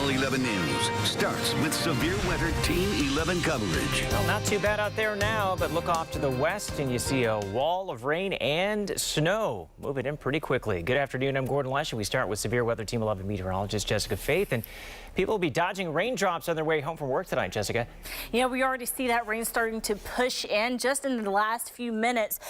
Channel 11 News starts with severe weather Team 11 coverage. Well, not too bad out there now, but look off to the west and you see a wall of rain and snow moving in pretty quickly. Good afternoon, I'm Gordon Lesh, and we start with severe weather Team 11 meteorologist Jessica Faith. And people will be dodging raindrops on their way home from work tonight, Jessica. Yeah, we already see that rain starting to push in just in the last few minutes.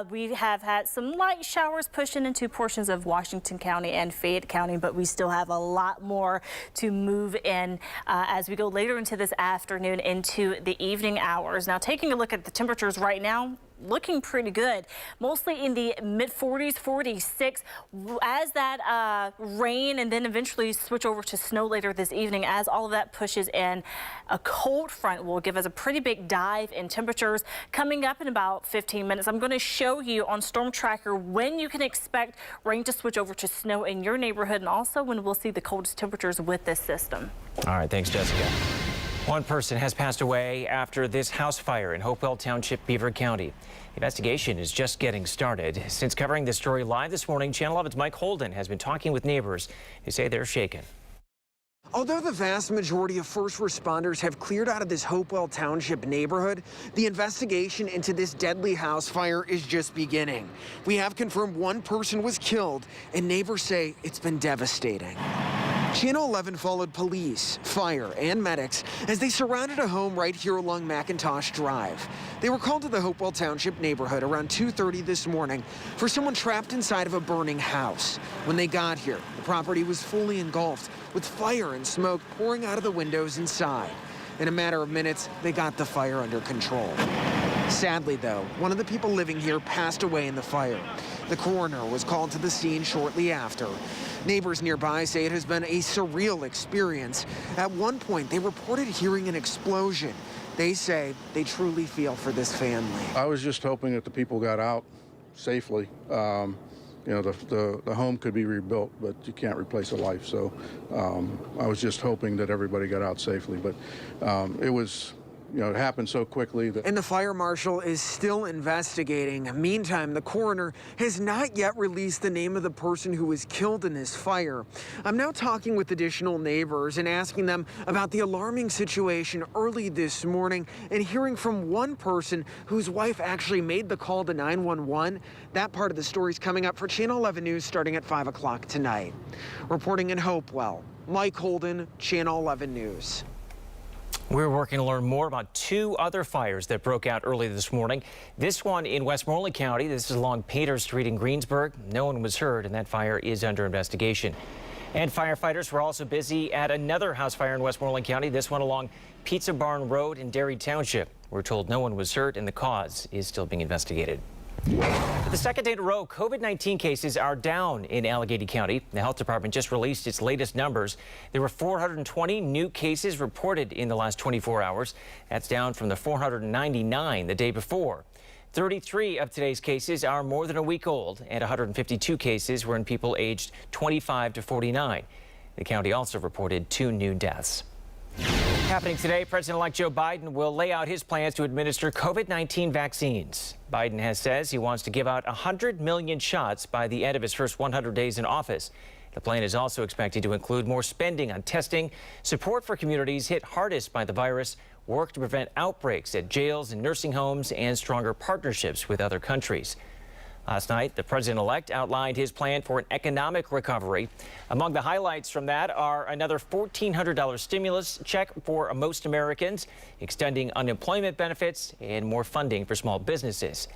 We have had some light showers pushing into portions of Washington County and Fayette County, but we still have a lot more to move in as we go later into this afternoon into the evening hours. Now, taking a look at the temperatures right now, looking pretty good, mostly in the mid-40s, 46. As that rain and then eventually switch over to snow later this evening, as all of that pushes in, a cold front will give us a pretty big dive in temperatures coming up in about 15 minutes. I'm going to show you on Storm Tracker when you can expect rain to switch over to snow in your neighborhood, and also when we'll see the coldest temperatures with this system. All right, thanks, Jessica. One person has passed away after this house fire in Hopewell Township, Beaver County. The investigation is just getting started. Since covering this story live this morning, Channel 11's Mike Holden has been talking with neighbors who say they're shaken. Although the vast majority of first responders have cleared out of this Hopewell Township neighborhood, the investigation into this deadly house fire is just beginning. We have confirmed one person was killed, and neighbors say it's been devastating. Channel 11 followed police, fire, and medics as they surrounded a home right here along McIntosh Drive. They were called to the Hopewell Township neighborhood around 2:30 this morning for someone trapped inside of a burning house. When they got here, the property was fully engulfed with fire and smoke pouring out of the windows inside. In a matter of minutes, they got the fire under control. Sadly, though, one of the people living here passed away in the fire. The coroner was called to the scene shortly after. Neighbors nearby say it has been a surreal experience. At one point, they reported hearing an explosion. They say they truly feel for this family. I was just hoping that the people got out safely. You know, the home could be rebuilt, but you can't replace a life. So I was just hoping that everybody got out safely. But it was, you know, it happened so quickly that... And the fire marshal is still investigating. Meantime, the coroner has not yet released the name of the person who was killed in this fire. I'm now talking with additional neighbors and asking them about the alarming situation early this morning and hearing from one person whose wife actually made the call to 911. That part of the story is coming up for Channel 11 News starting at 5 o'clock tonight. Reporting in Hopewell, Mike Holden, Channel 11 News. We're working to learn more about two other fires that broke out early this morning. This one in Westmoreland County. This is along Pater Street in Greensburg. No one was hurt, and that fire is under investigation. And firefighters were also busy at another house fire in Westmoreland County. This one along Pizza Barn Road in Derry Township. We're told no one was hurt, and the cause is still being investigated. For the second day in a row, COVID-19 cases are down in Allegheny County. The health department just released its latest numbers. There were 420 new cases reported in the last 24 hours. That's down from the 499 the day before. 33 of today's cases are more than a week old, and 152 cases were in people aged 25 to 49. The county also reported 2 new deaths. Happening today, President-elect Joe Biden will lay out his plans to administer COVID-19 vaccines. Biden says he wants to give out 100 million shots by the end of his first 100 days in office. The plan is also expected to include more spending on testing, support for communities hit hardest by the virus, work to prevent outbreaks at jails and nursing homes, and stronger partnerships with other countries. Last night, the president-elect outlined his plan for an economic recovery. Among the highlights from that are another $1,400 stimulus check for most Americans, extending unemployment benefits, and more funding for small businesses.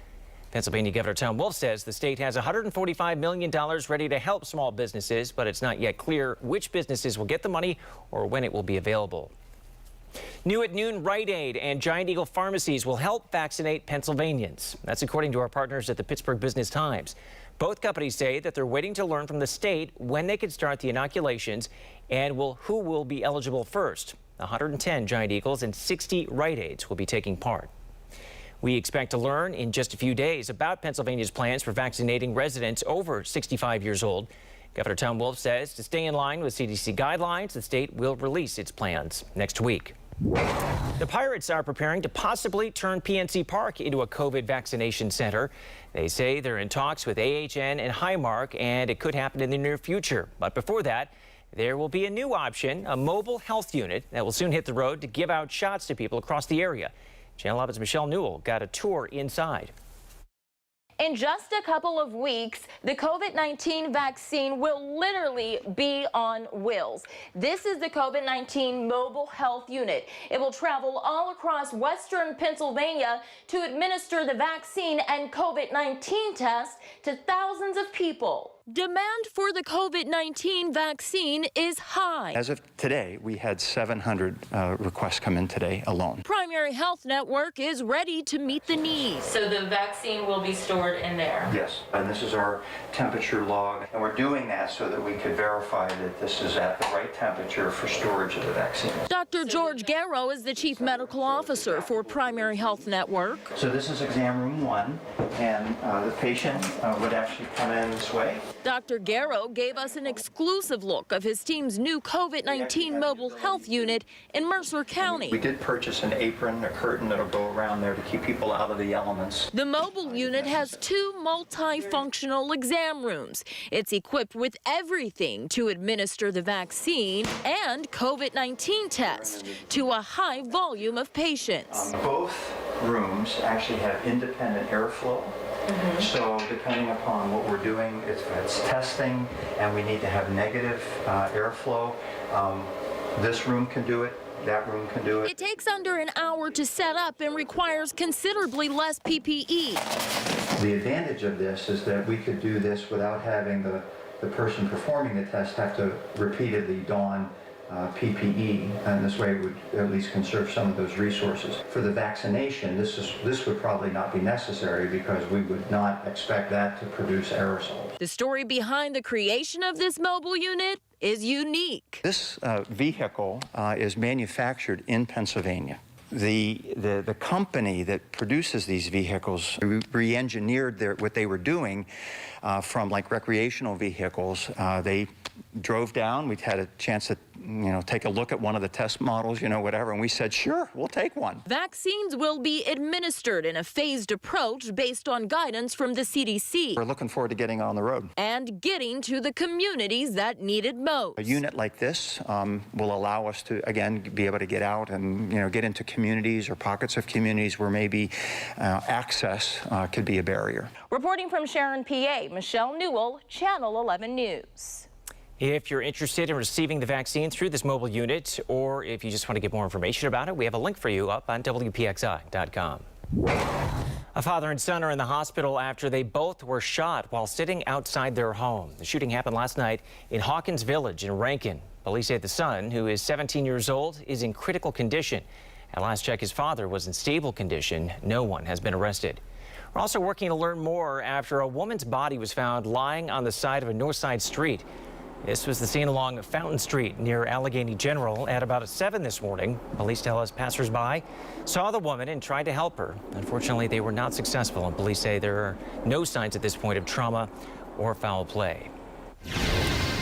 Pennsylvania Governor Tom Wolf says the state has $145 million ready to help small businesses, but it's not yet clear which businesses will get the money or when it will be available. New at noon, Rite Aid and Giant Eagle pharmacies will help vaccinate Pennsylvanians. That's according to our partners at the Pittsburgh Business Times. Both companies say that they're waiting to learn from the state when they can start the inoculations and who will be eligible first. 110 Giant Eagles and 60 Rite Aids will be taking part. We expect to learn in just a few days about Pennsylvania's plans for vaccinating residents over 65 years old. Governor Tom Wolf says to stay in line with CDC guidelines, the state will release its plans next week. The Pirates are preparing to possibly turn PNC Park into a COVID vaccination center. They say they're in talks with AHN and Highmark, and it could happen in the near future. But before that, there will be a new option, a mobile health unit that will soon hit the road to give out shots to people across the area. Channel 11's Michelle Newell got a tour inside. In just a couple of weeks, the COVID-19 vaccine will literally be on wheels. This is the COVID-19 mobile health unit. It will travel all across western Pennsylvania to administer the vaccine and COVID-19 test to thousands of people. Demand for the COVID-19 vaccine is high. As of today, we had 700 requests come in today alone. Primary Health Network is ready to meet the needs. So the vaccine will be stored in there? Yes, and this is our temperature log, and we're doing that so that we could verify that this is at the right temperature for storage of the vaccine. Dr. George Garrow is the Chief Medical Officer for Primary Health Network. So this is exam room 1, and the patient would actually come in this way. Dr. Garrow gave us an exclusive look of his team's new COVID-19 mobile health unit in Mercer County. We did purchase an apron, a curtain that'll go around there to keep people out of the elements. The mobile unit has 2 multifunctional exam rooms. It's equipped with everything to administer the vaccine and COVID-19 test to a high volume of patients. Both rooms actually have independent airflow. So depending upon what we're doing, it's testing and we need to have negative airflow. This room can do it, that room can do it. It takes under an hour to set up and requires considerably less PPE. The advantage of this is that we could do this without having the person performing the test have to repeatedly don PPE, and this way would at least conserve some of those resources. For the vaccination, this would probably not be necessary because we would not expect that to produce aerosols. The story behind the creation of this mobile unit is unique. This vehicle is manufactured in Pennsylvania. The company that produces these vehicles re-engineered what they were doing from like recreational vehicles. They drove down. We had a chance to take a look at one of the test models, whatever, and we said, sure, we'll take one. Vaccines will be administered in a phased approach based on guidance from the CDC. We're looking forward to getting on the road. And getting to the communities that need it most. A unit like this will allow us to, again, be able to get out and, get into communities or pockets of communities where maybe access could be a barrier. Reporting from Sharon, PA, Michelle Newell, Channel 11 News. If you're interested in receiving the vaccine through this mobile unit, or if you just want to get more information about it, we have a link for you up on WPXI.com. A father and son are in the hospital after they both were shot while sitting outside their home. The shooting happened last night in Hawkins Village in Rankin. Police say the son, who is 17 years old, is in critical condition. At last check, his father was in stable condition. No one has been arrested. We're also working to learn more after a woman's body was found lying on the side of a north side street. This was the scene along Fountain Street near Allegheny General at about 7 this morning. Police tell us passersby saw the woman and tried to help her. Unfortunately, they were not successful, and police say there are no signs at this point of trauma or foul play.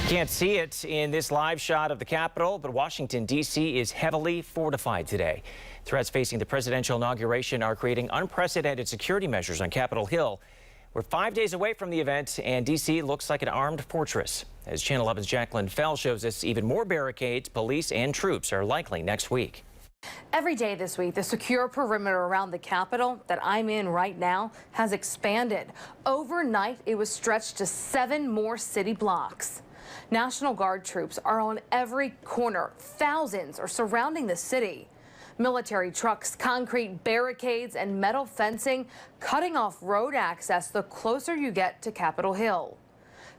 Can't see it in this live shot of the Capitol, but Washington, D.C. is heavily fortified today. Threats facing the presidential inauguration are creating unprecedented security measures on Capitol Hill. We're 5 days away from the event, and D.C. looks like an armed fortress. As Channel 11's Jacqueline Fell shows us, even more barricades, police, and troops are likely next week. Every day this week, the secure perimeter around the Capitol that I'm in right now has expanded. Overnight, it was stretched to 7 more city blocks. National Guard troops are on every corner. Thousands are surrounding the city. Military trucks, concrete barricades, and metal fencing cutting off road access the closer you get to Capitol Hill.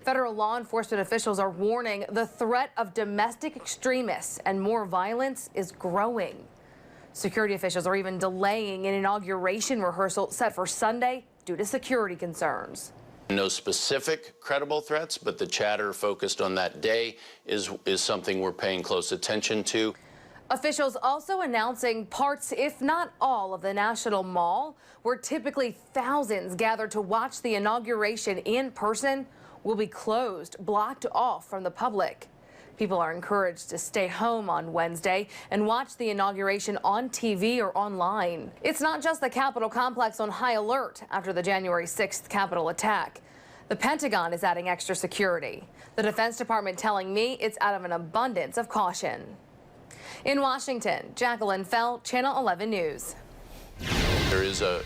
Federal law enforcement officials are warning the threat of domestic extremists and more violence is growing. Security officials are even delaying an inauguration rehearsal set for Sunday due to security concerns. No specific credible threats, but the chatter focused on that day is something we're paying close attention to. Officials also announcing parts, if not all, of the National Mall, where typically thousands gather to watch the inauguration in person, will be closed, blocked off from the public. People are encouraged to stay home on Wednesday and watch the inauguration on TV or online. It's not just the Capitol complex on high alert after the January 6th Capitol attack. The Pentagon is adding extra security. The Defense Department telling me it's out of an abundance of caution. In Washington, Jacqueline Fell, Channel 11 News. There is a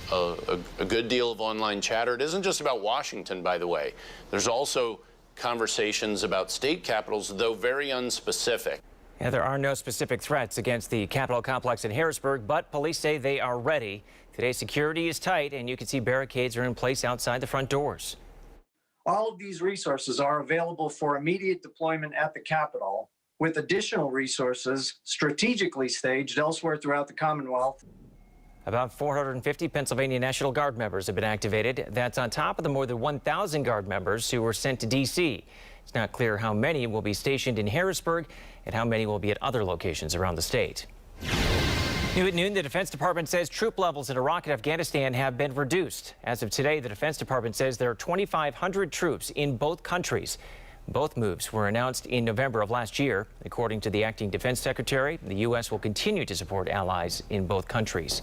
good deal of online chatter. It isn't just about Washington, by the way. There's also conversations about state capitals, though very unspecific. Yeah, there are no specific threats against the Capitol complex in Harrisburg, but police say they are ready. Today, security is tight, and you can see barricades are in place outside the front doors. All of these resources are available for immediate deployment at the Capitol, with additional resources strategically staged elsewhere throughout the Commonwealth. About 450 Pennsylvania National Guard members have been activated. That's on top of the more than 1,000 Guard members who were sent to D.C. It's not clear how many will be stationed in Harrisburg and how many will be at other locations around the state. New at noon, the Defense Department says troop levels in Iraq and Afghanistan have been reduced. As of today, the Defense Department says there are 2,500 troops in both countries. Both moves were announced in November of last year. According to the acting defense secretary, the U.S. will continue to support allies in both countries.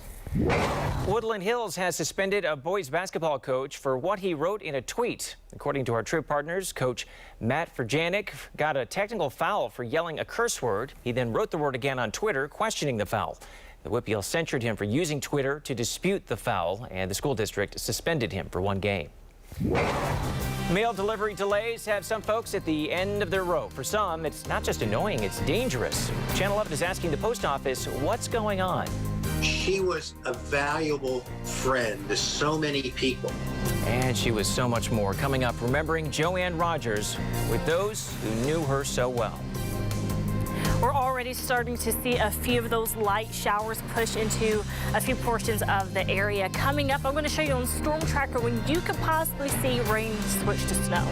Woodland Hills has suspended a boys basketball coach for what he wrote in a tweet. According to our troop partners, Coach Matt Verjanik got a technical foul for yelling a curse word. He then wrote the word again on Twitter, questioning the foul. The WPL censured him for using Twitter to dispute the foul, and the school district suspended him for 1 game. Mail delivery delays have some folks at the end of their rope. For some, it's not just annoying, it's dangerous. Channel 11 is asking the post office what's going on. She was a valuable friend to so many people. And she was so much more. Coming up, remembering Joanne Rogers with those who knew her so well. We're already starting to see a few of those light showers push into a few portions of the area. Coming up, I'm going to show you on Storm Tracker when you could possibly see rain switch to snow.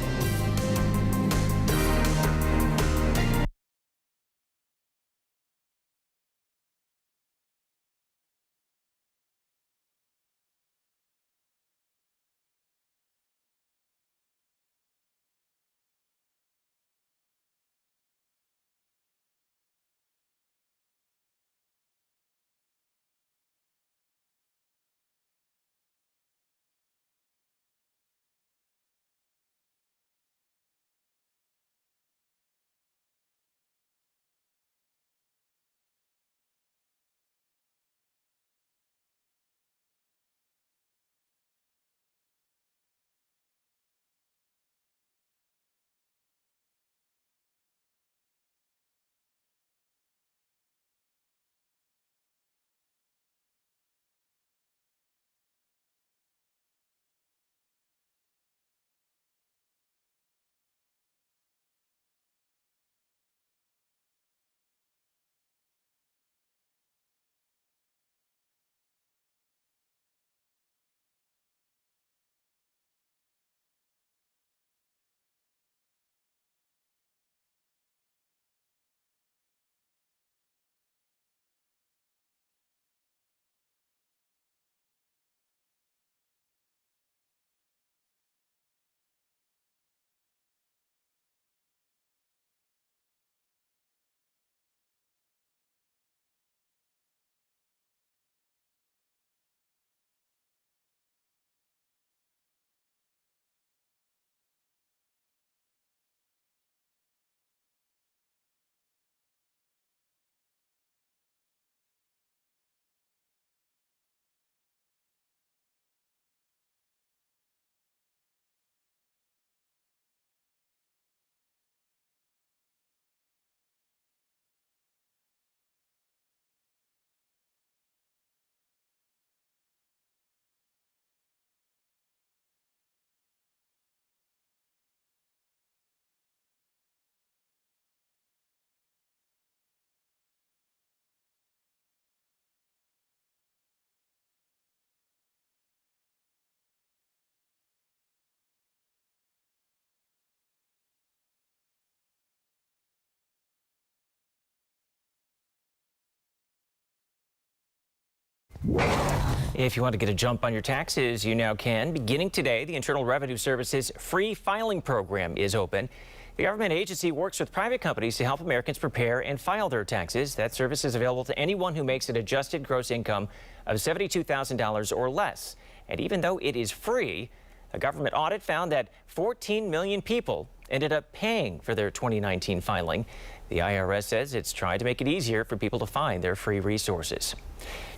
If you want to get a jump on your taxes, you now can. Beginning today, the Internal Revenue Service's free filing program is open. The government agency works with private companies to help Americans prepare and file their taxes. That service is available to anyone who makes an adjusted gross income of $72,000 or less. And even though it is free, A government audit found that 14 million people ended up paying for their 2019 filing. The IRS says it's trying to make it easier for people to find their free resources.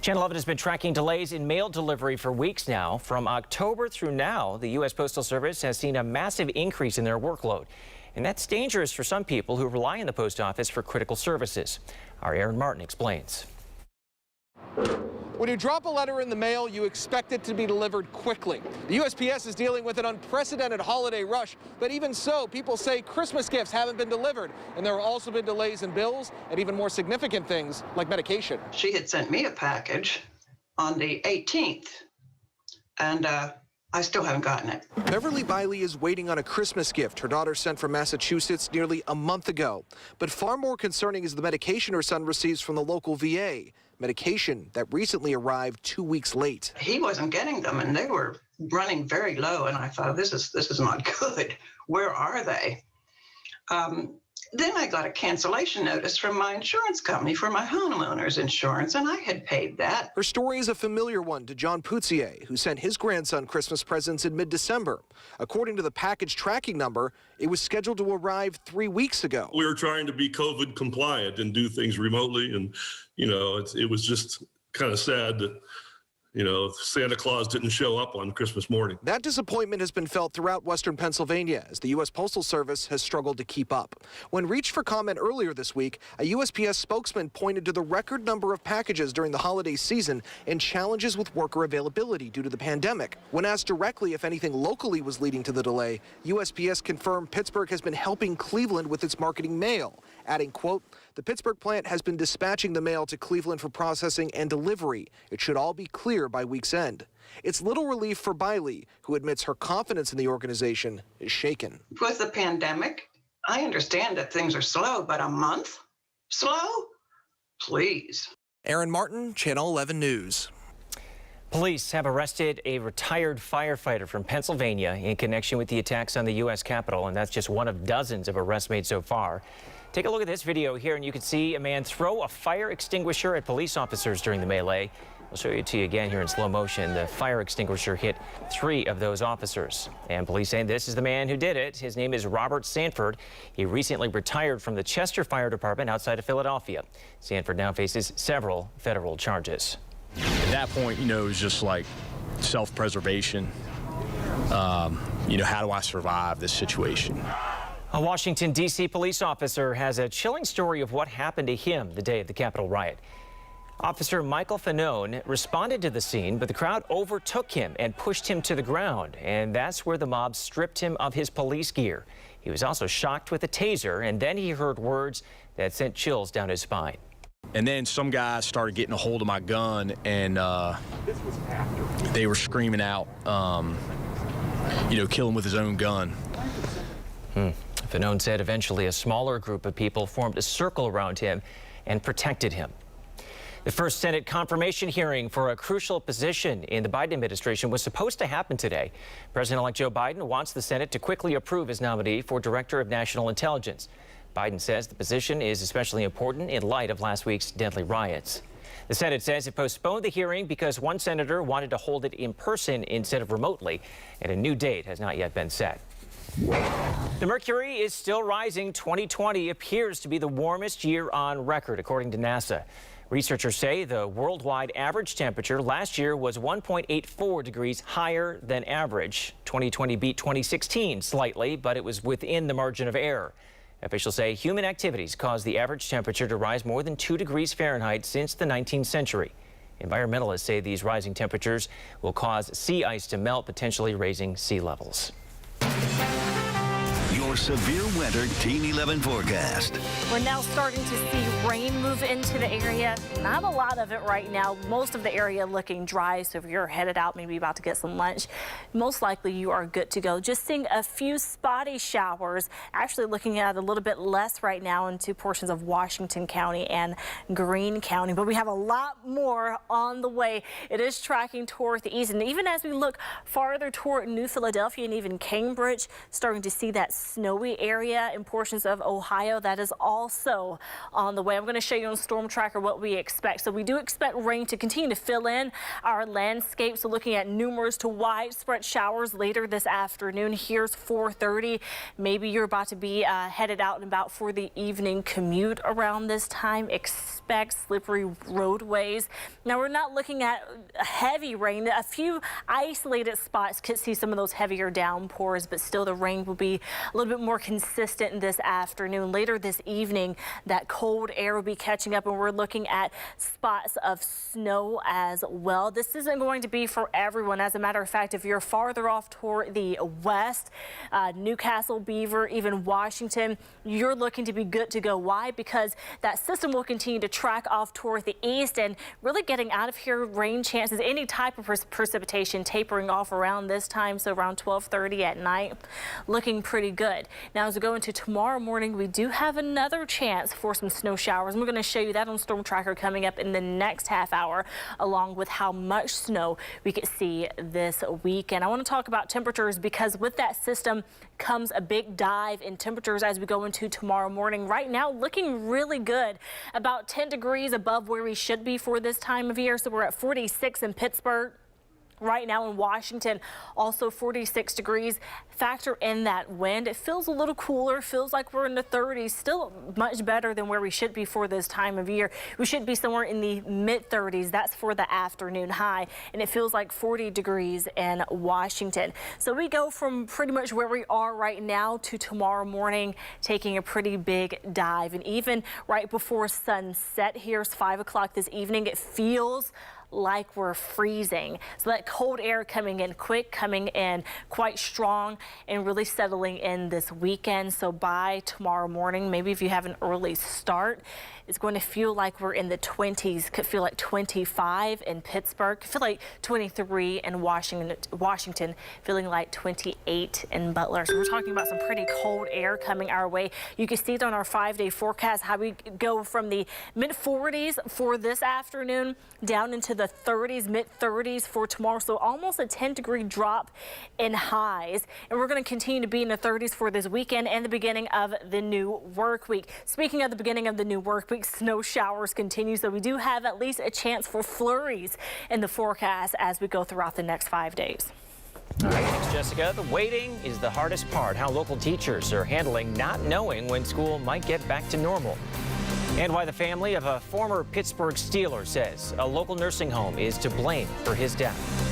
Channel 11 has been tracking delays in mail delivery for weeks now. From October through now, the U.S. Postal Service has seen a massive increase in their workload. And that's dangerous for some people who rely on the post office for critical services. Our Aaron Martin explains. When you drop a letter in the mail, you expect it to be delivered quickly. The USPS is dealing with an unprecedented holiday rush, but even so, people say Christmas gifts haven't been delivered, and there have also been delays in bills and even more significant things like medication. She had sent me a package on the 18th, and I still haven't gotten it. Beverly Biley is waiting on a Christmas gift her daughter sent from Massachusetts nearly a month ago. But far more concerning is the medication her son receives from the local VA. Medication that recently arrived 2 weeks late. He wasn't getting them, and they were running very low, and I thought, this is not good. Where are they? Then I got a cancellation notice from my insurance company for my homeowner's insurance, and I had paid that. Her story is a familiar one to John Poutier, who sent his grandson Christmas presents in mid-December. According to the package tracking number, it was scheduled to arrive 3 weeks ago. We were trying to be COVID compliant and do things remotely, and it was just kind of sad that Santa Claus didn't show up on Christmas morning. That disappointment has been felt throughout Western Pennsylvania as the U.S. Postal Service has struggled to keep up. When reached for comment earlier this week, a USPS spokesman pointed to the record number of packages during the holiday season and challenges with worker availability due to the pandemic. When asked directly if anything locally was leading to the delay, USPS confirmed Pittsburgh has been helping Cleveland with its marketing mail, adding, quote, "The Pittsburgh plant has been dispatching the mail to Cleveland for processing and delivery. It should all be clear by week's end." It's little relief for Biley, who admits her confidence in the organization is shaken. With the pandemic, I understand that things are slow, but a month? Slow? Please. Aaron Martin, Channel 11 News. Police have arrested a retired firefighter from Pennsylvania in connection with the attacks on the U.S. Capitol, and that's just one of dozens of arrests made so far. Take a look at this video here, and you can see a man throw a fire extinguisher at police officers during the melee. I'll show it to you again here in slow motion. The fire extinguisher hit 3 of those officers. And police saying this is the man who did it. His name is Robert Sanford. He recently retired from the Chester Fire Department outside of Philadelphia. Sanford now faces several federal charges. At that point, it was just like self-preservation. How do I survive this situation? A Washington, D.C. police officer has a chilling story of what happened to him the day of the Capitol riot. Officer Michael Fanone responded to the scene, but the crowd overtook him and pushed him to the ground, and that's where the mob stripped him of his police gear. He was also shocked with a taser, and then he heard words that sent chills down his spine. And then some guys started getting a hold of my gun, and they were screaming out, kill him with his own gun. Fanone said eventually a smaller group of people formed a circle around him and protected him. The first Senate confirmation hearing for a crucial position in the Biden administration was supposed to happen today. President-elect Joe Biden wants the Senate to quickly approve his nominee for Director of National Intelligence. Biden says the position is especially important in light of last week's deadly riots. The Senate says it postponed the hearing because one senator wanted to hold it in person instead of remotely, and a new date has not yet been set. The mercury is still rising. 2020 appears to be the warmest year on record, according to NASA. Researchers say the worldwide average temperature last year was 1.84 degrees higher than average. 2020 beat 2016 slightly, but it was within the margin of error. Officials say human activities caused the average temperature to rise more than 2 degrees Fahrenheit since the 19th century. Environmentalists say these rising temperatures will cause sea ice to melt, potentially raising sea levels. Your severe weather Team 11 forecast. We're now starting to see rain move into the area. Not a lot of it right now. Most of the area looking dry. So if you're headed out, maybe about to get some lunch, most likely you are good to go. Just seeing a few spotty showers. Actually looking at a little bit less right now into portions of Washington County and Greene County. But we have a lot more on the way. It is tracking toward the east. And even as we look farther toward New Philadelphia and even Cambridge, starting to see that snow snowy area in portions of Ohio. That is also on the way. I'm going to show you on Storm Tracker what we expect. So we do expect rain to continue to fill in our landscape. So looking at numerous to widespread showers later this afternoon. Here's 4:30. Maybe you're about to be headed out and about for the evening commute around this time. Expect slippery roadways. Now we're not looking at heavy rain. A few isolated spots could see some of those heavier downpours, but still the rain will be a little bit more consistent this afternoon. Later this evening, that cold air will be catching up, and we're looking at spots of snow as well. This isn't going to be for everyone. As a matter of fact, if you're farther off toward the west, Newcastle, Beaver, even Washington, you're looking to be good to go. Why? Because that system will continue to track off toward the east and really getting out of here. Rain chances, any type of precipitation tapering off around this time, so around 12:30 at night, looking pretty good. Now as we go into tomorrow morning, we do have another chance for some snow showers, and we're going to show you that on Storm Tracker coming up in the next half hour, along with how much snow we could see this weekend. I want to talk about temperatures because with that system comes a big dive in temperatures as we go into tomorrow morning. Right now looking really good, about 10 degrees above where we should be for this time of year. So we're at 46 in Pittsburgh. Right now in Washington, also 46 degrees. Factor in that wind. It feels a little cooler, feels like we're in the 30s, still much better than where we should be for this time of year. We should be somewhere in the mid 30s. That's for the afternoon high, and it feels like 40 degrees in Washington. So we go from pretty much where we are right now to tomorrow morning, taking a pretty big dive. And even right before sunset, here's 5 o'clock this evening, it feels like we're freezing. So that cold air coming in quick, coming in quite strong, and really settling in this weekend. So by tomorrow morning, maybe if you have an early start, it's going to feel like we're in the 20s. Could feel like 25 in Pittsburgh. Could feel like 23 in Washington, feeling like 28 in Butler. So we're talking about some pretty cold air coming our way. You can see it on our 5-day forecast, how we go from the mid 40s for this afternoon down into the 30s, mid 30s for tomorrow. So almost a 10-degree drop in highs. And we're going to continue to be in the 30s for this weekend and the beginning of the new work week. Speaking of the beginning of the new work week, snow showers continue, so we do have at least a chance for flurries in the forecast as we go throughout the next 5 days. All right, thanks, Jessica. The waiting is the hardest part, how local teachers are handling not knowing when school might get back to normal. And why the family of a former Pittsburgh Steeler says a local nursing home is to blame for his death.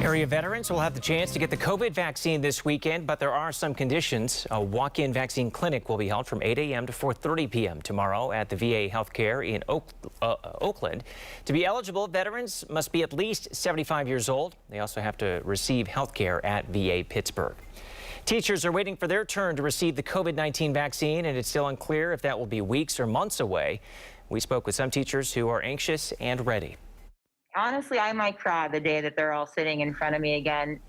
Area veterans will have the chance to get the COVID vaccine this weekend, but there are some conditions. A walk-in vaccine clinic will be held from 8 a.m. to 4:30 p.m. tomorrow at the VA Healthcare in Oakland. To be eligible, veterans must be at least 75 years old. They also have to receive health care at VA Pittsburgh. Teachers are waiting for their turn to receive the COVID-19 vaccine, and it's still unclear if that will be weeks or months away. We spoke with some teachers who are anxious and ready. Honestly, I might cry the day that they're all sitting in front of me again.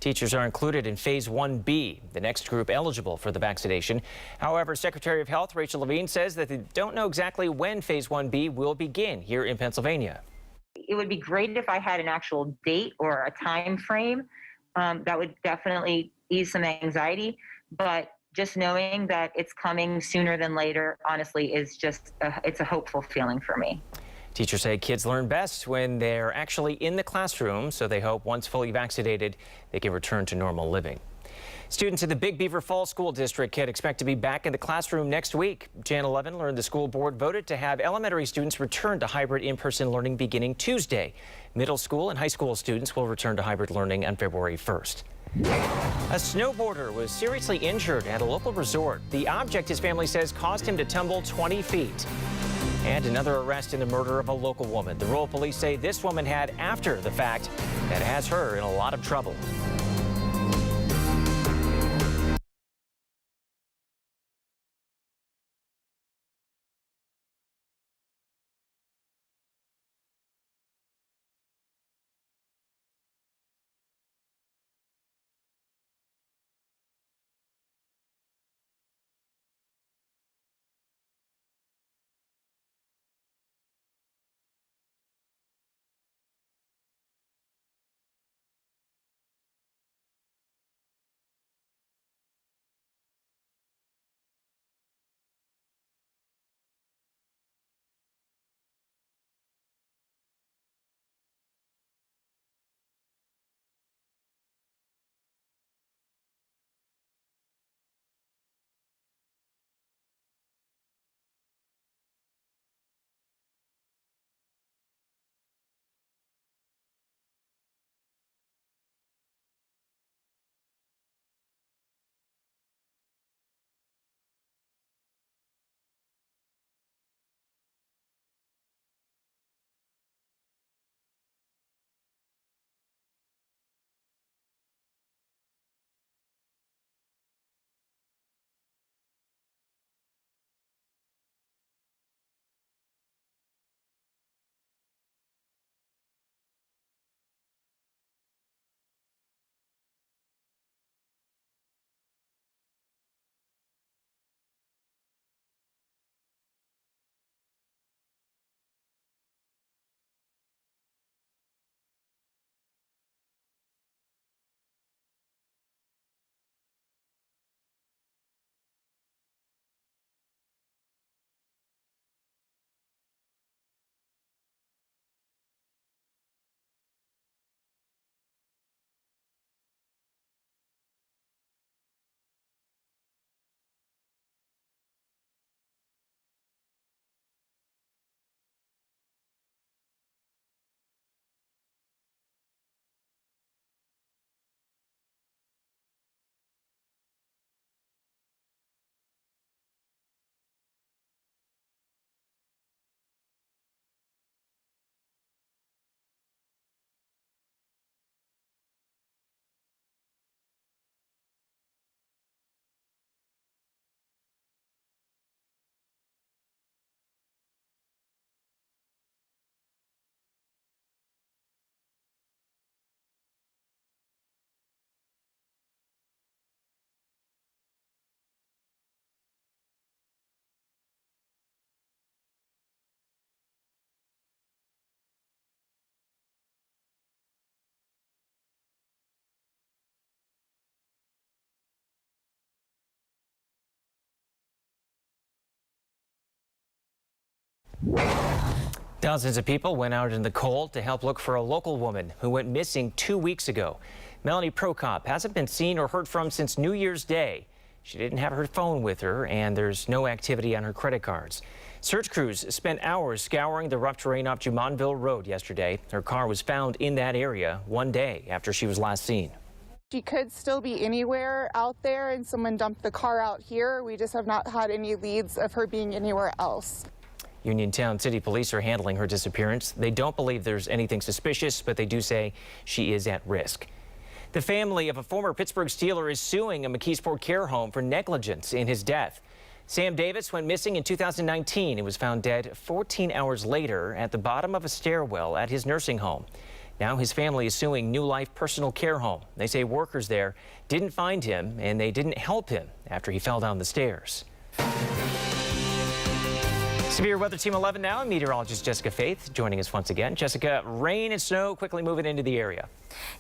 Teachers are included in Phase 1B, the next group eligible for the vaccination. However, Secretary of Health Rachel Levine says that they don't know exactly when Phase 1B will begin here in Pennsylvania. It would be great if I had an actual date or a time frame. That would definitely ease some anxiety, but just knowing that it's coming sooner than later, honestly, is just it's a hopeful feeling for me. Teachers say kids learn best when they're actually in the classroom, so they hope once fully vaccinated, they can return to normal living. Students in the Big Beaver Falls School District can expect to be back in the classroom next week. Channel 11 learned the school board voted to have elementary students return to hybrid in-person learning beginning Tuesday. Middle school and high school students will return to hybrid learning on February 1st. A snowboarder was seriously injured at a local resort. The object, his family says, caused him to tumble 20 feet. And another arrest in the murder of a local woman. The rural police say this woman had after the fact that has her in a lot of trouble. Dozens of people went out in the cold to help look for a local woman who went missing 2 weeks ago. Melanie Prokop hasn't been seen or heard from since New Year's Day. She didn't have her phone with her, and there's no activity on her credit cards. Search crews spent hours scouring the rough terrain off Jumonville Road yesterday. Her car was found in that area one day after she was last seen. She could still be anywhere out there, and someone dumped the car out here. We just have not had any leads of her being anywhere else. Uniontown City Police are handling her disappearance. They don't believe there's anything suspicious, but they do say she is at risk. The family of a former Pittsburgh Steeler is suing a McKeesport care home for negligence in his death. Sam Davis went missing in 2019 and was found dead 14 hours later at the bottom of a stairwell at his nursing home. Now his family is suing New Life Personal Care Home. They say workers there didn't find him and they didn't help him after he fell down the stairs. Severe Weather Team 11 now, and meteorologist Jessica Faith joining us once again. Jessica, rain and snow quickly moving into the area.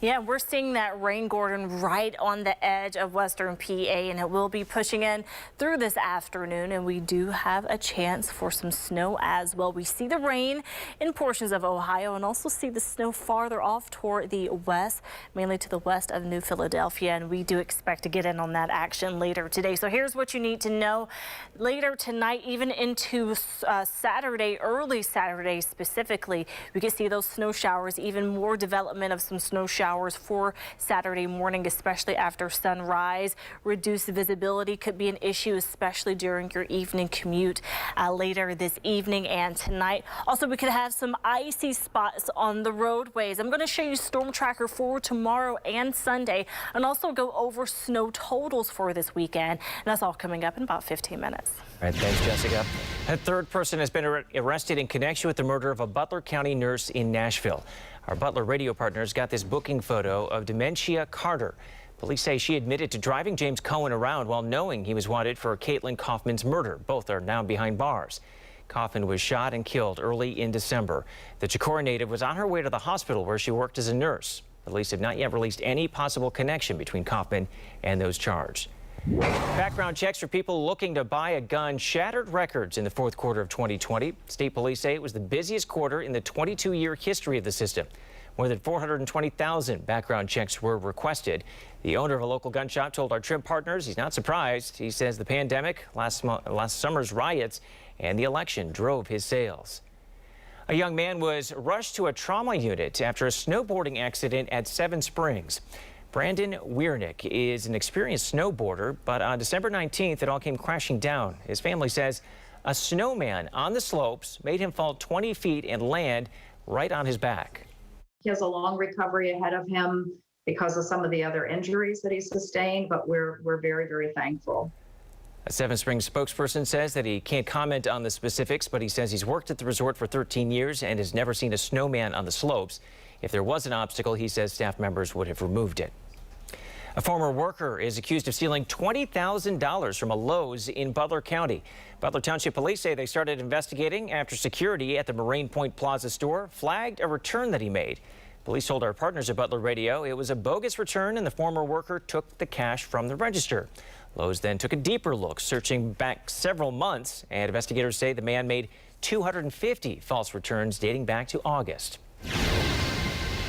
Yeah, we're seeing that rain, Gordon, right on the edge of western PA, and it will be pushing in through this afternoon, and we do have a chance for some snow as well. We see the rain in portions of Ohio and also see the snow farther off toward the west, mainly to the west of New Philadelphia, and we do expect to get in on that action later today. So here's what you need to know. Later tonight, even into Saturday, early Saturday specifically, we can see those snow showers, even more development of some snow showers for Saturday morning, especially after sunrise. Reduced visibility could be an issue, especially during your evening commute later this evening and tonight. Also, we could have some icy spots on the roadways. I'm going to show you Storm Tracker for tomorrow and Sunday, and also go over snow totals for this weekend. And that's all coming up in about 15 minutes. All right, thanks, Jessica. A third person has been arrested in connection with the murder of a Butler County nurse in Nashville. Our Butler radio partners got this booking photo of Dementia Carter. Police say she admitted to driving James Cohen around while knowing he was wanted for Caitlin Kaufman's murder. Both are now behind bars. Kaufman was shot and killed early in December. The Chicora native was on her way to the hospital where she worked as a nurse. Police have not yet released any possible connection between Kaufman and those charged. Background checks for people looking to buy a gun shattered records in the fourth quarter of 2020. State police say it was the busiest quarter in the 22-year history of the system. More than 420,000 background checks were requested. The owner of a local gun shop told our Trib partners he's not surprised. He says the pandemic, last summer's riots, and the election drove his sales. A young man was rushed to a trauma unit after a snowboarding accident at Seven Springs. Brandon Wiernick is an experienced snowboarder, but on December 19th, it all came crashing down. His family says a snowman on the slopes made him fall 20 feet and land right on his back. He has a long recovery ahead of him because of some of the other injuries that he sustained, but we're very, very thankful. A Seven Springs spokesperson says that he can't comment on the specifics, but he says he's worked at the resort for 13 years and has never seen a snowman on the slopes. If there was an obstacle, he says staff members would have removed it. A former worker is accused of stealing $20,000 from a Lowe's in Butler County. Butler Township Police say they started investigating after security at the Moraine Point Plaza store flagged a return that he made. Police told our partners at Butler Radio it was a bogus return and the former worker took the cash from the register. Lowe's then took a deeper look, searching back several months, and investigators say the man made 250 false returns dating back to August.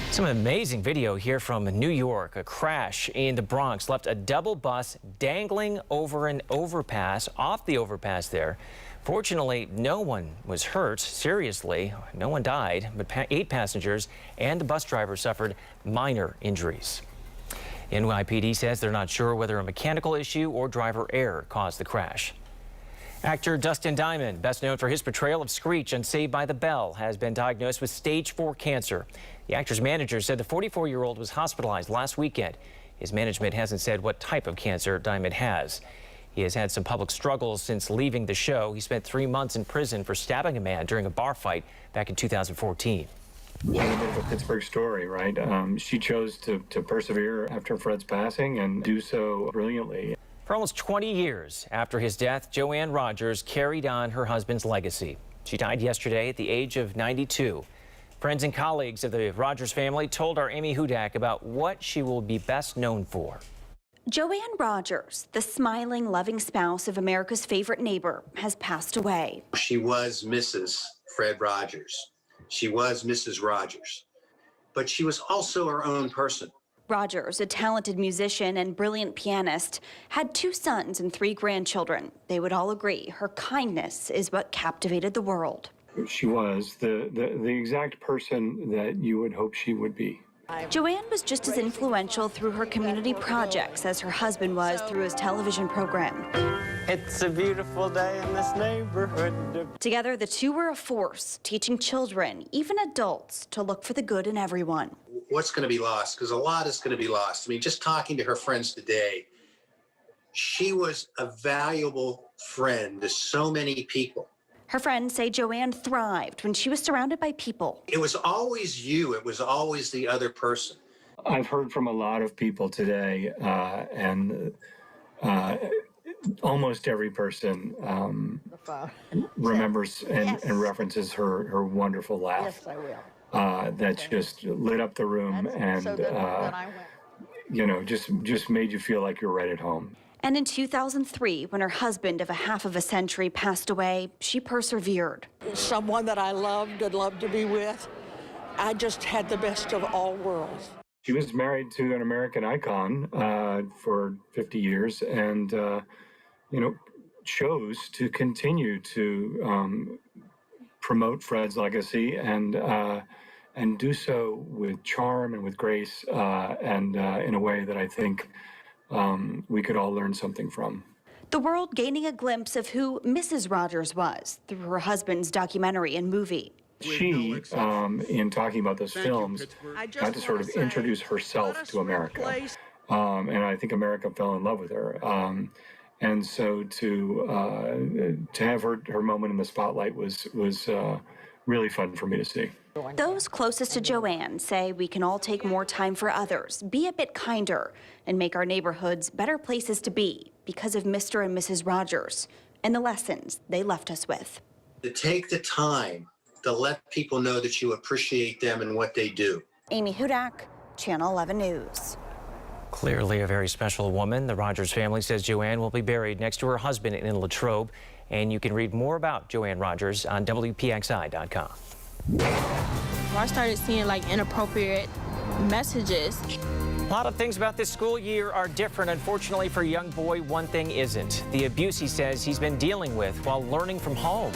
Some amazing video here from New York. A crash in the Bronx left a double bus dangling over an overpass, off the overpass there. Fortunately, no one was hurt seriously. No one died, but 8 passengers and the bus driver suffered minor injuries. NYPD says they're not sure whether a mechanical issue or driver error caused the crash. Actor Dustin Diamond, best known for his portrayal of Screech on Saved by the Bell, has been diagnosed with stage 4 cancer. The actor's manager said the 44-year-old was hospitalized last weekend. His management hasn't said what type of cancer Diamond has. He has had some public struggles since leaving the show. He spent 3 months in prison for stabbing a man during a bar fight back in 2014. She's a bit of a Pittsburgh story, right? She chose to persevere after Fred's passing and do so brilliantly. For almost 20 years after his death, Joanne Rogers carried on her husband's legacy. She died yesterday at the age of 92. Friends and colleagues of the Rogers family told our Amy Hudak about what she will be best known for. Joanne Rogers, the smiling, loving spouse of America's favorite neighbor, has passed away. She was Mrs. Fred Rogers. She was Mrs. Rogers. But she was also her own person. Rogers, a talented musician and brilliant pianist, had 2 sons and 3 grandchildren. They would all agree her kindness is what captivated the world. She was the exact person that you would hope she would be. Joanne was just as influential through her community projects as her husband was through his television program. It's a beautiful day in this neighborhood. Together, the two were a force, teaching children, even adults, to look for the good in everyone. What's going to be lost? Because a lot is going to be lost. I mean, just talking to her friends today, she was a valuable friend to so many people. Her friends say Joanne thrived when she was surrounded by people. It was always you. It was always the other person. I've heard from a lot of people today, and almost every person remembers and references her wonderful laugh. Yes, I will. That just lit up the room and, you know, just made you feel like you're right at home. And in 2003, when her husband of a half of a century passed away, she persevered. Someone that I loved and loved to be with. I just had the best of all worlds. She was married to an American icon for 50 years and, you know, chose to continue to promote Fred's legacy and do so with charm and with grace and in a way that I think we could all learn something from. The world gaining a glimpse of who Mrs. Rogers was through her husband's documentary and movie. She, in talking about those films, got to sort of introduce herself to America. And I think America fell in love with her. And so to have her moment in the spotlight was really fun for me to see. Those closest to Joanne say we can all take more time for others, be a bit kinder, and make our neighborhoods better places to be because of Mr. and Mrs. Rogers and the lessons they left us with. To take the time to let people know that you appreciate them and what they do. Amy Hudak, Channel 11 News. Clearly a very special woman. The Rogers family says Joanne will be buried next to her husband in Latrobe. And you can read more about Joanne Rogers on WPXI.com. I started seeing like inappropriate messages. A lot of things about this school year are different. Unfortunately for a young boy, one thing isn't. The abuse he says he's been dealing with while learning from home.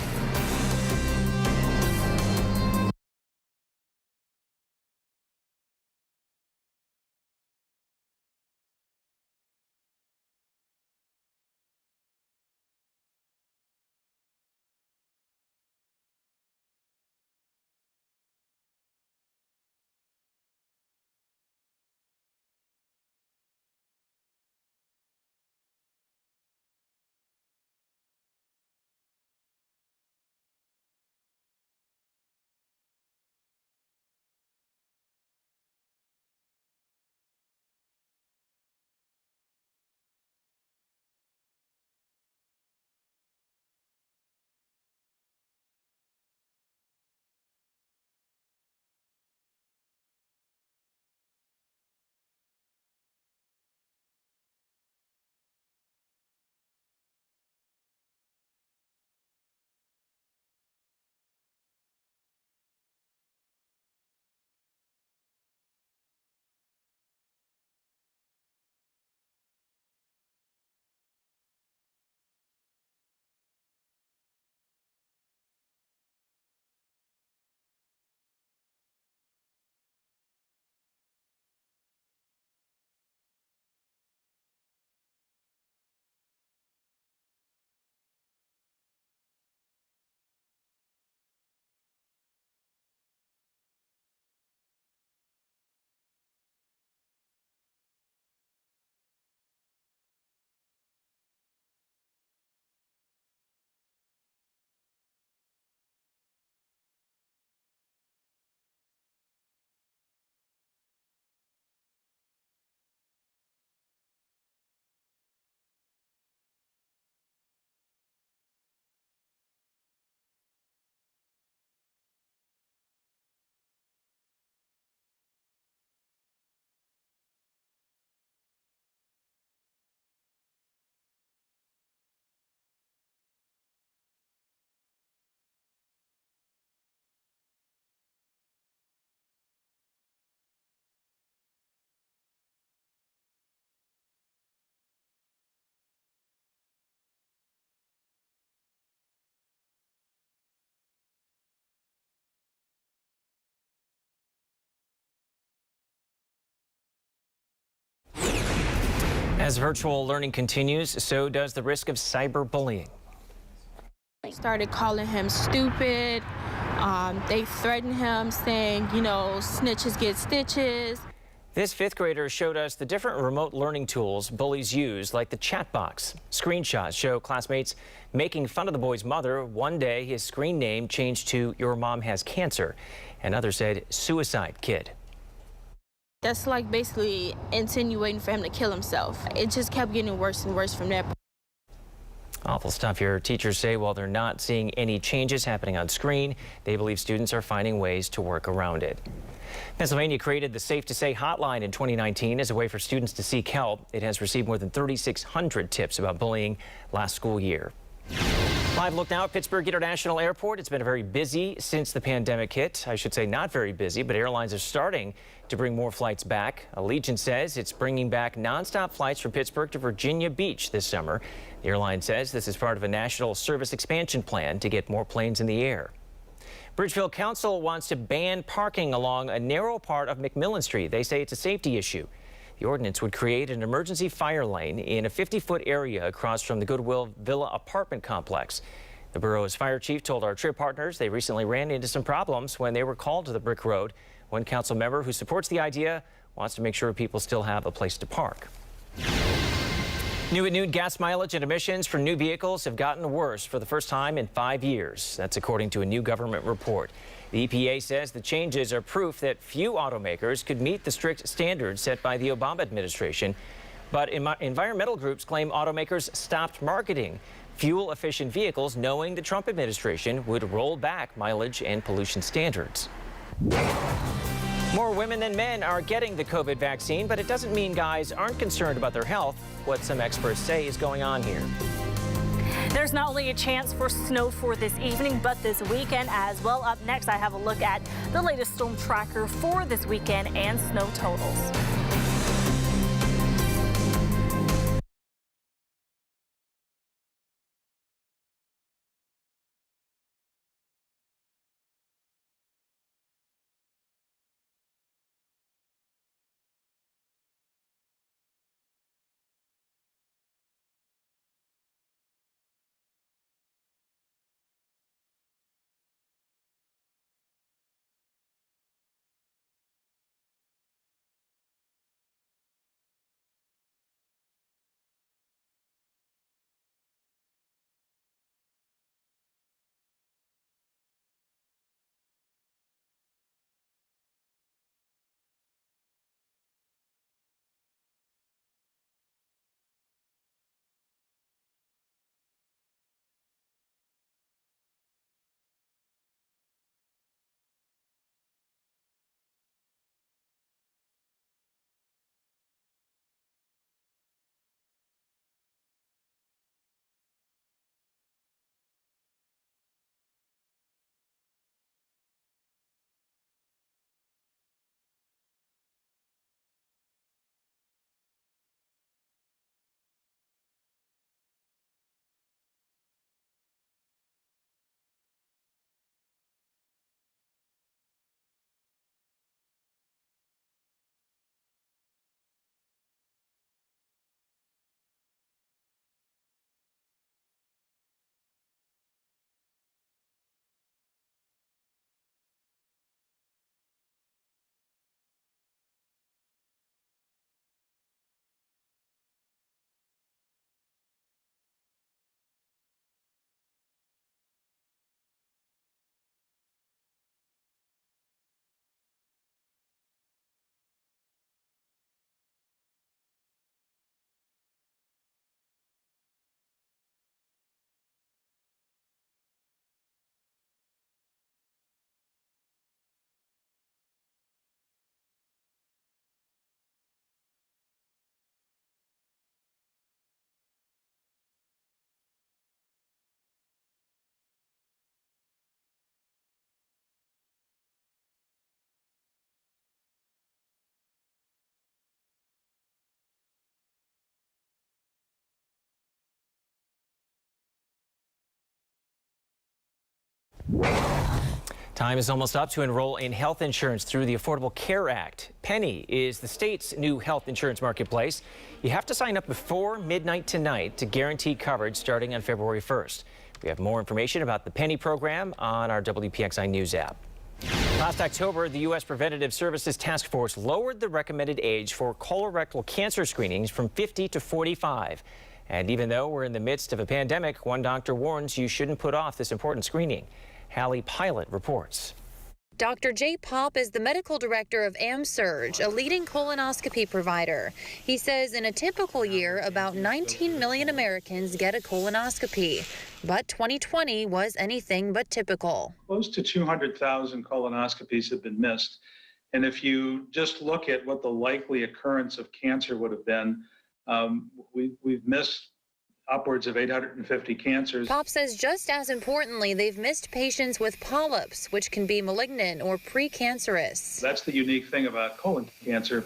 As virtual learning continues, so does the risk of cyberbullying. Started calling him stupid. They threatened him saying, you know, snitches get stitches. This fifth grader showed us the different remote learning tools bullies use, like the chat box. Screenshots show classmates making fun of the boy's mother. One day, his screen name changed to "Your mom has cancer." Another said "Suicide Kid." That's like basically insinuating for him to kill himself. It just kept getting worse and worse from there. Awful stuff here. Teachers say while they're not seeing any changes happening on screen, they believe students are finding ways to work around it. Pennsylvania created the Safe to Say hotline in 2019 as a way for students to seek help. It has received more than 3,600 tips about bullying last school year. Live look now at Pittsburgh International Airport. It's been very busy since the pandemic hit. I should say not very busy, but airlines are starting to bring more flights back. Allegiant says it's bringing back nonstop flights from Pittsburgh to Virginia Beach this summer. The airline says this is part of a national service expansion plan to get more planes in the air. Bridgeville Council wants to ban parking along a narrow part of McMillan Street. They say it's a safety issue. The ordinance would create an emergency fire lane in a 50-foot area across from the Goodwill Villa apartment complex. The borough's fire chief told our trip partners they recently ran into some problems when they were called to the Brick Road. One council member who supports the idea wants to make sure people still have a place to park. New at noon, gas mileage and emissions for new vehicles have gotten worse for the first time in 5 years. That's according to a new government report. The EPA says the changes are proof that few automakers could meet the strict standards set by the Obama administration. But environmental groups claim automakers stopped marketing fuel-efficient vehicles knowing the Trump administration would roll back mileage and pollution standards. More women than men are getting the COVID vaccine, but it doesn't mean guys aren't concerned about their health. What some experts say is going on here. There's not only a chance for snow for this evening, but this weekend as well. Up next, I have a look at the latest storm tracker for this weekend and snow totals. Time is almost up to enroll in health insurance through the Affordable Care Act. Penny is the state's new health insurance marketplace. You have to sign up before midnight tonight to guarantee coverage starting on February 1st. We have more information about the Penny program on our WPXI News app. Last October, the U.S. Preventative Services Task Force lowered the recommended age for colorectal cancer screenings from 50 to 45. And even though we're in the midst of a pandemic, one doctor warns you shouldn't put off this important screening. Hallie Pilot reports. Dr. Jay Popp is the medical director of AmSurge, a leading colonoscopy provider. He says in a typical year, about 19 million Americans get a colonoscopy. But 2020 was anything but typical. Close to 200,000 colonoscopies have been missed. And if you just look at what the likely occurrence of cancer would have been, we've missed upwards of 850 cancers. Popp says just as importantly, they've missed patients with polyps, which can be malignant or precancerous. That's the unique thing about colon cancer.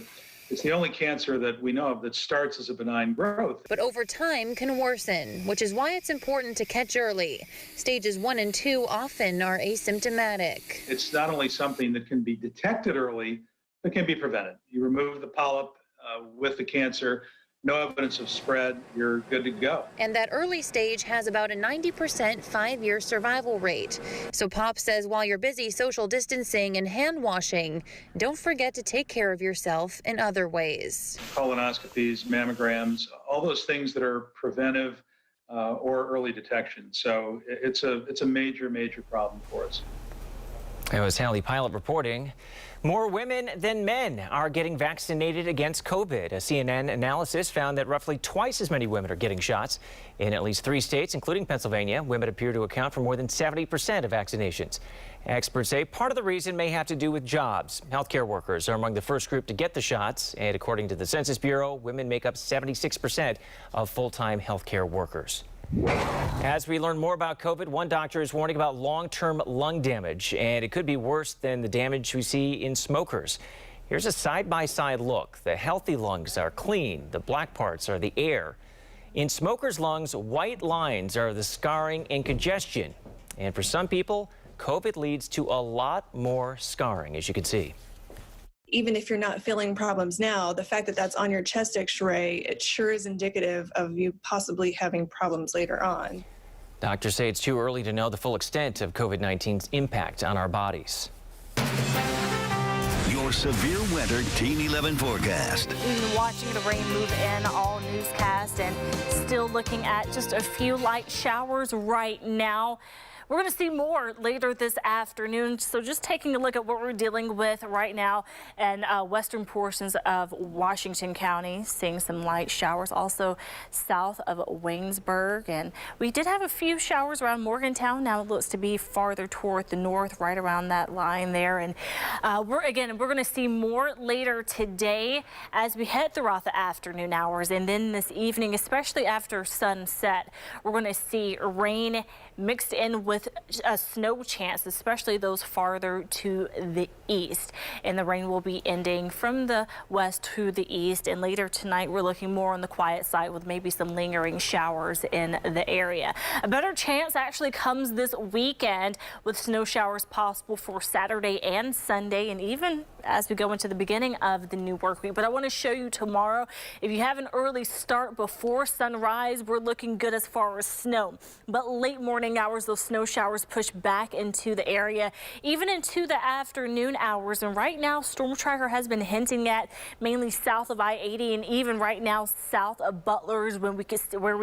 It's the only cancer that we know of that starts as a benign growth. But over time can worsen, which is why it's important to catch early. Stages 1 and 2 often are asymptomatic. It's not only something that can be detected early, but can be prevented. You remove the polyp with the cancer, no evidence of spread, you're good to go. And that early stage has about a 90% 5-year survival rate. So Popp says while you're busy social distancing and hand washing, don't forget to take care of yourself in other ways. Colonoscopies, mammograms, all those things that are preventive or early detection. So it's a major, major problem for us. That was Hallie Pilot reporting. More women than men are getting vaccinated against COVID. A CNN analysis found that roughly twice as many women are getting shots. In at least 3 states, including Pennsylvania, women appear to account for more than 70% of vaccinations. Experts say part of the reason may have to do with jobs. Healthcare workers are among the first group to get the shots, and according to the Census Bureau, women make up 76% of full-time healthcare workers. As we learn more about COVID, one doctor is warning about long-term lung damage, and it could be worse than the damage we see in smokers. Here's a side-by-side look. The healthy lungs are clean. The black parts are the air. In smokers' lungs, white lines are the scarring and congestion. And for some people, COVID leads to a lot more scarring, as you can see. Even if you're not feeling problems now, the fact that that's on your chest x-ray, it sure is indicative of you possibly having problems later on. Doctors say it's too early to know the full extent of COVID-19's impact on our bodies. Your severe weather Team 11 forecast. We've been watching the rain move in all newscast and still looking at just a few light showers right now. We're going to see more later this afternoon. So just taking a look at what we're dealing with right now in western portions of Washington County, seeing some light showers also south of Waynesburg. And we did have a few showers around Morgantown. Now it looks to be farther toward the north, right around that line there. And we're going to see more later today as we head throughout the afternoon hours. And then this evening, especially after sunset, we're going to see rain mixed in with a snow chance, especially those farther to the east. And the rain will be ending from the west to the east. And later tonight, we're looking more on the quiet side with maybe some lingering showers in the area. A better chance actually comes this weekend with snow showers possible for Saturday and Sunday, and even as we go into the beginning of the new work week. But I want to show you tomorrow, if you have an early start before sunrise, we're looking good as far as snow. But late morning hours, those snow showers push back into the area, even into the afternoon hours. And right now, Storm Tracker has been hinting at mainly south of I-80 and even right now south of Butler's where we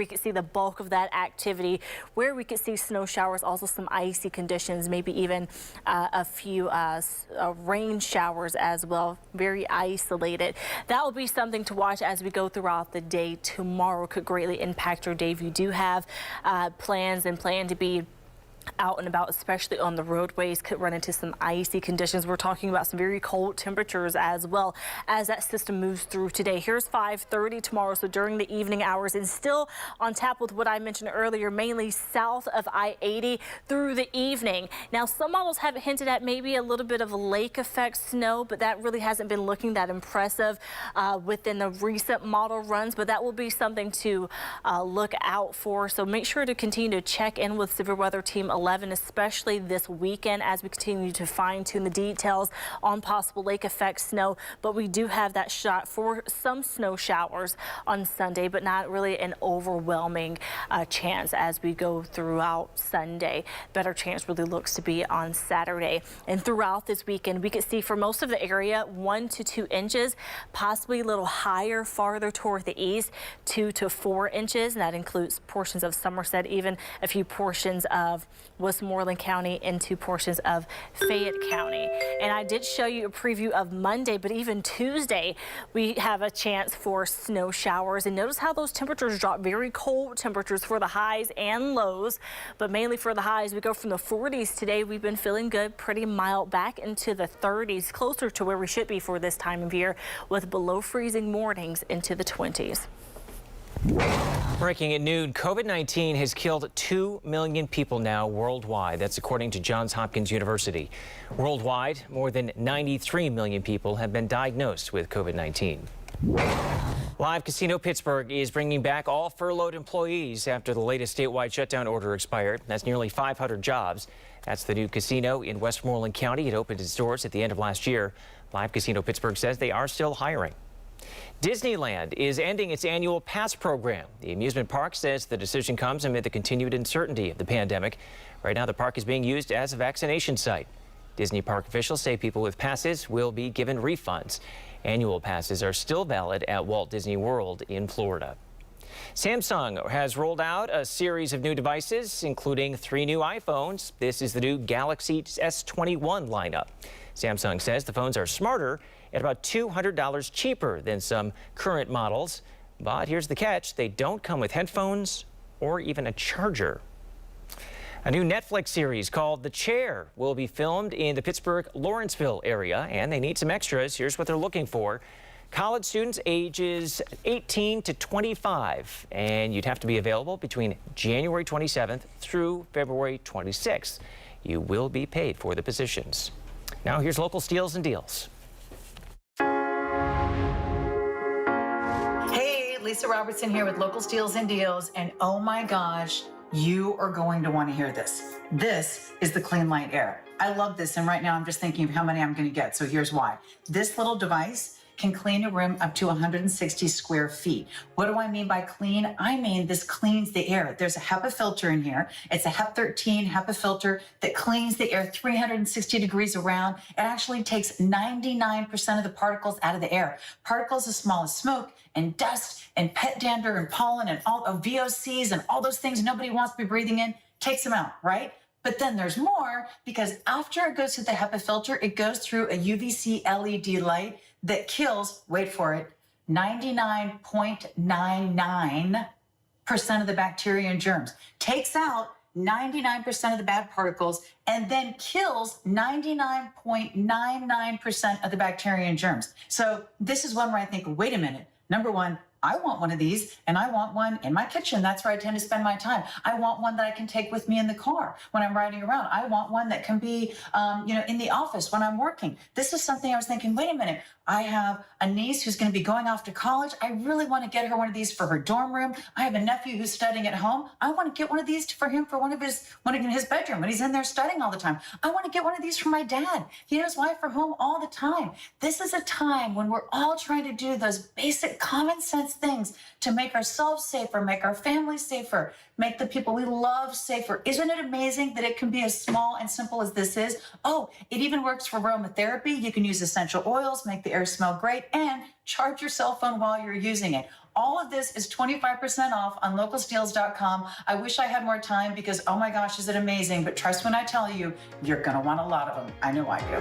could see the bulk of that activity, where we could see snow showers, also some icy conditions, maybe even a few rain showers as well, very isolated. That will be something to watch as we go throughout the day. Tomorrow could greatly impact your day if you do have plans and plan to be out and about, especially on the roadways, could run into some icy conditions. We're talking about some very cold temperatures as well as that system moves through today. Here's 5:30 tomorrow, so during the evening hours, and still on tap with what I mentioned earlier, mainly south of I-80 through the evening. Now, some models have hinted at maybe a little bit of a lake effect snow, but that really hasn't been looking that impressive within the recent model runs, but that will be something to look out for. So make sure to continue to check in with Severe Weather Team 11, especially this weekend as we continue to fine tune the details on possible lake effect snow. But we do have that shot for some snow showers on Sunday, but not really an overwhelming chance as we go throughout Sunday. Better chance really looks to be on Saturday. And throughout this weekend, we could see for most of the area 1 to 2 inches, possibly a little higher farther toward the east, 2 to 4 inches. And that includes portions of Somerset, even a few portions of Westmoreland County into portions of Fayette County. And I did show you a preview of Monday, but even Tuesday, we have a chance for snow showers. And notice how those temperatures drop. Very cold temperatures for the highs and lows, but mainly for the highs. We go from the 40s today. We've been feeling good, pretty mild, back into the 30s, closer to where we should be for this time of year, with below freezing mornings into the 20s. Breaking at noon, COVID-19 has killed 2 million people now worldwide. That's according to Johns Hopkins University. Worldwide, more than 93 million people have been diagnosed with COVID-19. Live Casino Pittsburgh is bringing back all furloughed employees after the latest statewide shutdown order expired. That's nearly 500 jobs. That's the new casino in Westmoreland County. It opened its doors at the end of last year. Live Casino Pittsburgh says they are still hiring. Disneyland is ending its annual pass program. The amusement park says the decision comes amid the continued uncertainty of the pandemic. Right now, the park is being used as a vaccination site. Disney park officials say people with passes will be given refunds. Annual passes are still valid at Walt Disney World in Florida. Samsung has rolled out a series of new devices, including 3 new iPhones. This is the new Galaxy S21 lineup. Samsung says the phones are smarter at about $200 cheaper than some current models. But here's the catch. They don't come with headphones or even a charger. A new Netflix series called The Chair will be filmed in the Pittsburgh Lawrenceville area, and they need some extras. Here's what they're looking for. College students ages 18 to 25, and you'd have to be available between January 27th through February 26th. You will be paid for the positions. Now here's local steals and deals. Hey, Lisa Robertson here with Local Steals and Deals, and oh my gosh, you are going to want to hear this. This is the Clean Light Air. I love this, and right now I'm just thinking of how many I'm going to get, so here's why. This little device can clean a room up to 160 square feet. What do I mean by clean? I mean this cleans the air. There's a HEPA filter in here. It's a HEP 13 HEPA filter that cleans the air 360 degrees around. It actually takes 99% of the particles out of the air. Particles as small as smoke and dust and pet dander and pollen and all of VOCs and all those things nobody wants to be breathing in, takes them out, right? But then there's more, because after it goes through the HEPA filter, it goes through a UVC LED light that kills, wait for it, 99.99% of the bacteria and germs, takes out 99% of the bad particles, and then kills 99.99% of the bacteria and germs. So this is one where I think, wait a minute, number one, I want one of these, and I want one in my kitchen. That's where I tend to spend my time. I want one that I can take with me in the car when I'm riding around. I want one that can be, in the office when I'm working. This is something I was thinking, wait a minute, I have a niece who's going to be going off to college. I really want to get her one of these for her dorm room. I have a nephew who's studying at home. I want to get one of these for him for one in his bedroom when he's in there studying all the time. I want to get one of these for my dad. He and his wife are home all the time. This is a time when we're all trying to do those basic common sense things to make ourselves safer, make our families safer, make the people we love safer. Isn't it amazing that it can be as small and simple as this is? Oh, it even works for aromatherapy. You can use essential oils, make the air smell great, and charge your cell phone while you're using it. All of this is 25% off on localsteals.com. I wish I had more time because, oh my gosh, is it amazing. But trust when I tell you, you're going to want a lot of them. I know I do.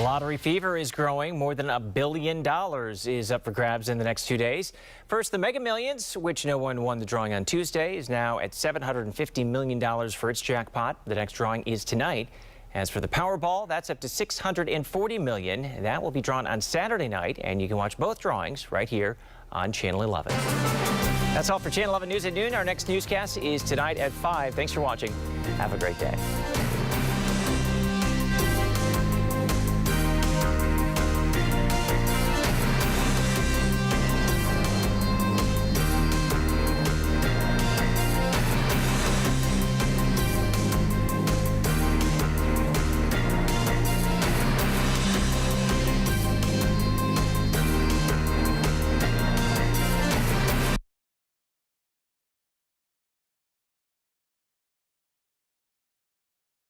Lottery fever is growing. More than $1 billion is up for grabs in the next 2 days. First, the Mega Millions, which no one won the drawing on Tuesday, is now at $750 million for its jackpot. The next drawing is tonight. As for the Powerball, that's up to $640 million. That will be drawn on Saturday night, and you can watch both drawings right here on Channel 11. That's all for Channel 11 News at noon. Our next newscast is tonight at 5. Thanks for watching. Have a great day.